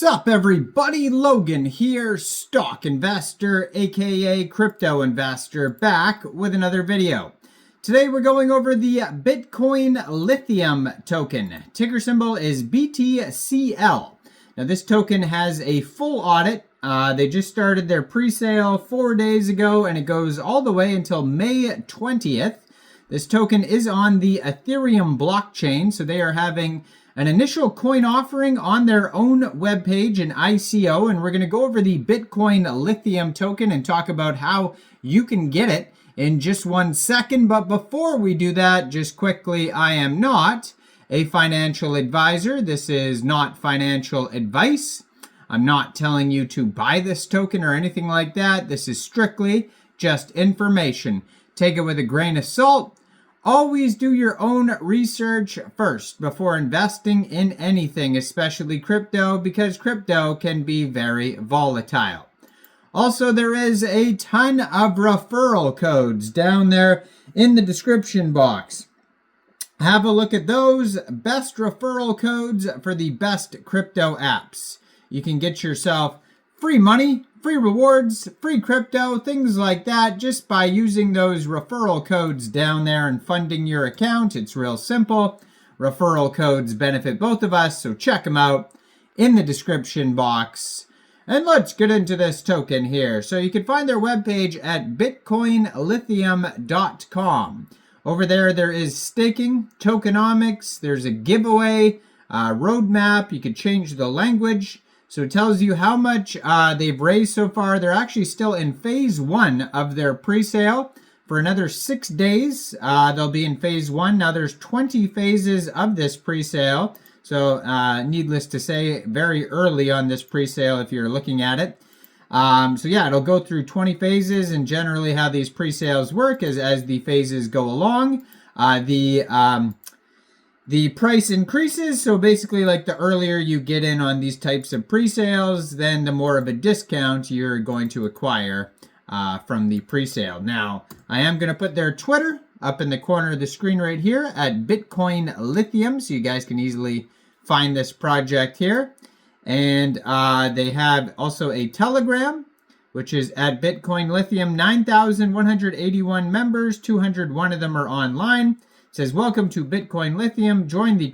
Sup everybody, Logan here, stock investor aka crypto investor, back with another video. Today we're going over the Bitcoin Lithium token. Ticker symbol is Btcl. Now this token has a full audit. They just started their pre-sale 4 days ago and it goes all the way until May 20th. This token is on the Ethereum blockchain, so they are having an initial coin offering on their own webpage, an ICO, and we're going to go over the Bitcoin Lithium token and talk about how you can get it in just 1 second. But before we do that, just quickly, I am not a financial advisor. This is not financial advice. I'm not telling you to buy this token or anything like that. This is strictly just information. Take it with a grain of salt. Always do your own research first before investing in anything, especially crypto, because crypto can be very volatile. Also, there is a ton of referral codes down there in the description box. Have a look at those best referral codes for the best crypto apps. You can get yourself free money, free rewards, free crypto, things like that, just by using those referral codes down there and funding your account. It's real simple. Referral codes benefit both of us, so check them out in the description box. And let's get into this token here. So you can find their webpage at bitcoinlithium.com. Over there is staking, tokenomics, there's a giveaway, roadmap. You could change the language. So it tells you how much they've raised so far. They're actually still in phase 1 of their pre-sale. For another 6 days, they'll be in phase 1. Now there's 20 phases of this pre-sale. So needless to say, very early on this pre-sale if you're looking at it. So yeah, it'll go through 20 phases, and generally how these pre-sales work is as the phases go along, the price increases. So basically, like, the earlier you get in on these types of pre-sales, then the more of a discount you're going to acquire from the pre-sale. Now, I am going to put their Twitter up in the corner of the screen right here at Bitcoin Lithium, so you guys can easily find this project here. And they have also a Telegram, which is at Bitcoin Lithium. 9,181 members, 201 of them are online. It says, welcome to Bitcoin Lithium. Join the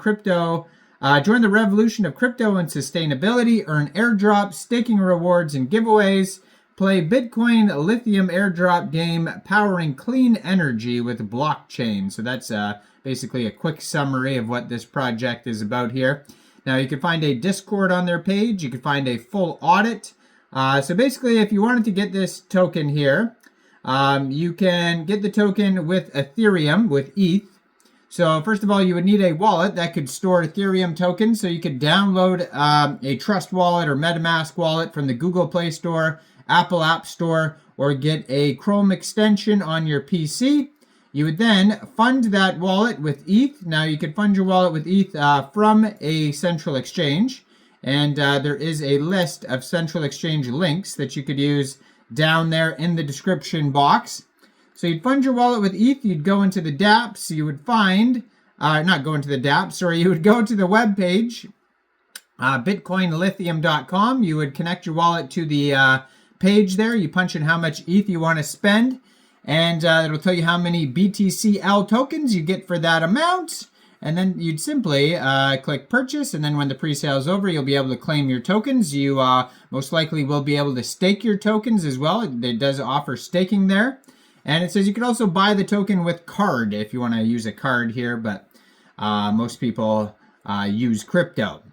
revolution of crypto and sustainability. Earn airdrops, staking rewards, and giveaways. Play Bitcoin Lithium airdrop game, powering clean energy with blockchain. So that's basically a quick summary of what this project is about here. Now you can find a Discord on their page. You can find a full audit. So basically, if you wanted to get this token here, you can get the token with Ethereum, with ETH. So first of all, you would need a wallet that could store Ethereum tokens. So you could download a Trust Wallet or MetaMask wallet from the Google Play Store, Apple App Store, or get a Chrome extension on your PC. You would then fund that wallet with ETH. Now you could fund your wallet with ETH from a central exchange. And there is a list of central exchange links that you could use down there in the description box. So you'd fund your wallet with ETH, you'd go into the dApps, you would find, not go into the dApps, sorry, you would go to the web page, bitcoinlithium.com. You would connect your wallet to the page there. You punch in how much ETH you want to spend, and it'll tell you how many Btcl tokens you get for that amount. And then you'd simply click purchase, and then when the pre-sale is over, you'll be able to claim your tokens. You most likely will be able to stake your tokens as well. It does offer staking there. And it says you could also buy the token with card if you want to use a card here, but most people use crypto.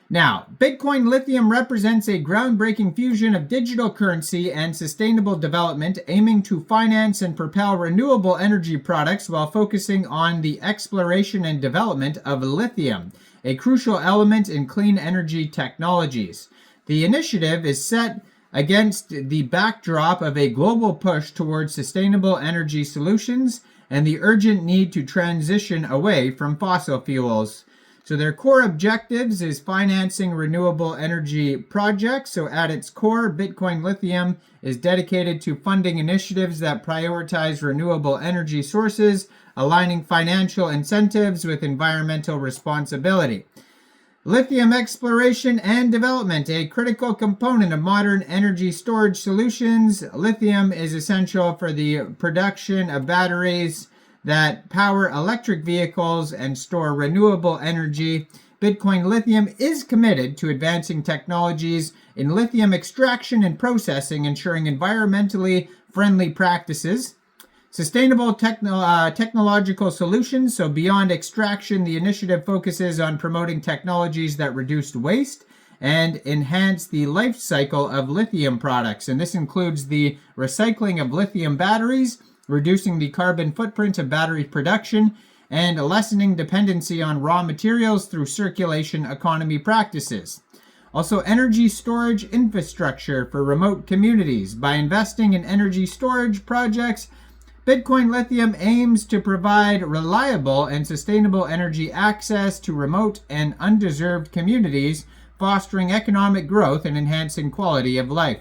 Now, Bitcoin Lithium represents a groundbreaking fusion of digital currency and sustainable development, aiming to finance and propel renewable energy products while focusing on the exploration and development of lithium, a crucial element in clean energy technologies. The initiative is set against the backdrop of a global push towards sustainable energy solutions and the urgent need to transition away from fossil fuels. So their core objectives is financing renewable energy projects. So at its core, Bitcoin Lithium is dedicated to funding initiatives that prioritize renewable energy sources, aligning financial incentives with environmental responsibility. Lithium exploration and development, a critical component of modern energy storage solutions. Lithium is essential for the production of batteries that power electric vehicles and store renewable energy. Bitcoin Lithium is committed to advancing technologies in lithium extraction and processing, ensuring environmentally friendly practices. Sustainable technological solutions. So beyond extraction, the initiative focuses on promoting technologies that reduce waste and enhance the life cycle of lithium products. And this includes the recycling of lithium batteries, reducing the carbon footprint of battery production, and lessening dependency on raw materials through circulation economy practices. Also, energy storage infrastructure for remote communities. By investing in energy storage projects, Bitcoin Lithium aims to provide reliable and sustainable energy access to remote and undeserved communities, fostering economic growth and enhancing quality of life.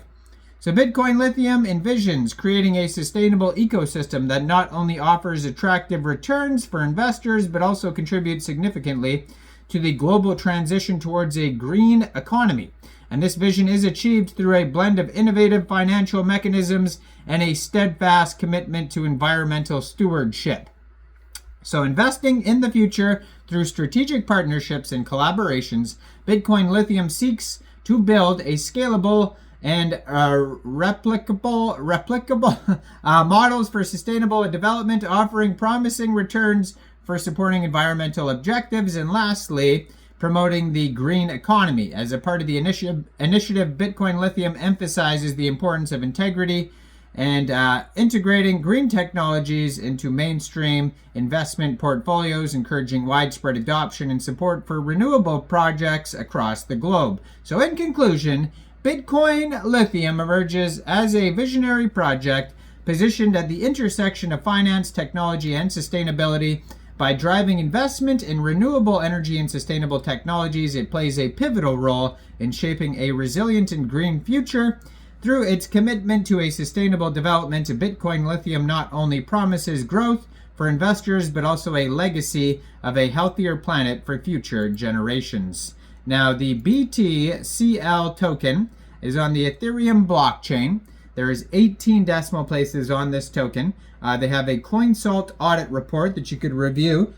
So Bitcoin Lithium envisions creating a sustainable ecosystem that not only offers attractive returns for investors, but also contributes significantly to the global transition towards a green economy. And this vision is achieved through a blend of innovative financial mechanisms and a steadfast commitment to environmental stewardship. So investing in the future through strategic partnerships and collaborations, Bitcoin Lithium seeks to build a scalable and replicable models for sustainable development, offering promising returns for supporting environmental objectives. And lastly, promoting the green economy. As a part of the initiative, Bitcoin Lithium emphasizes the importance of integrity and integrating green technologies into mainstream investment portfolios, encouraging widespread adoption and support for renewable projects across the globe. So in conclusion, Bitcoin Lithium emerges as a visionary project positioned at the intersection of finance, technology, and sustainability. By driving investment in renewable energy and sustainable technologies, it plays a pivotal role in shaping a resilient and green future. Through its commitment to a sustainable development, Bitcoin Lithium not only promises growth for investors, but also a legacy of a healthier planet for future generations. Now, the Btcl token is on the Ethereum blockchain. There is 18 decimal places on this token. They have a CoinSalt audit report that you could review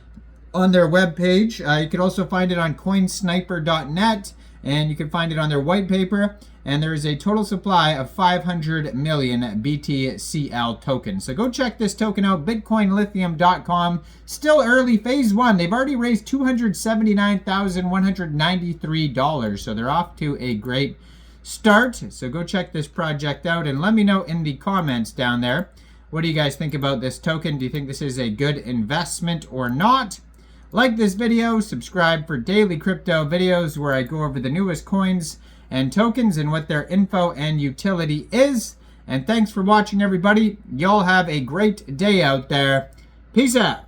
on their webpage. You could also find it on coinsniper.net, and you can find it on their white paper. And there is a total supply of 500 million Btcl tokens. So go check this token out, bitcoinlithium.com. Still early, phase one. They've already raised $279,193. So they're off to a great start. So go check this project out and let me know in the comments down there. What do you guys think about this token? Do you think this is a good investment or not? Like this video, subscribe for daily crypto videos where I go over the newest coins and tokens and what their info and utility is. And thanks for watching, everybody. Y'all have a great day out there. Peace out.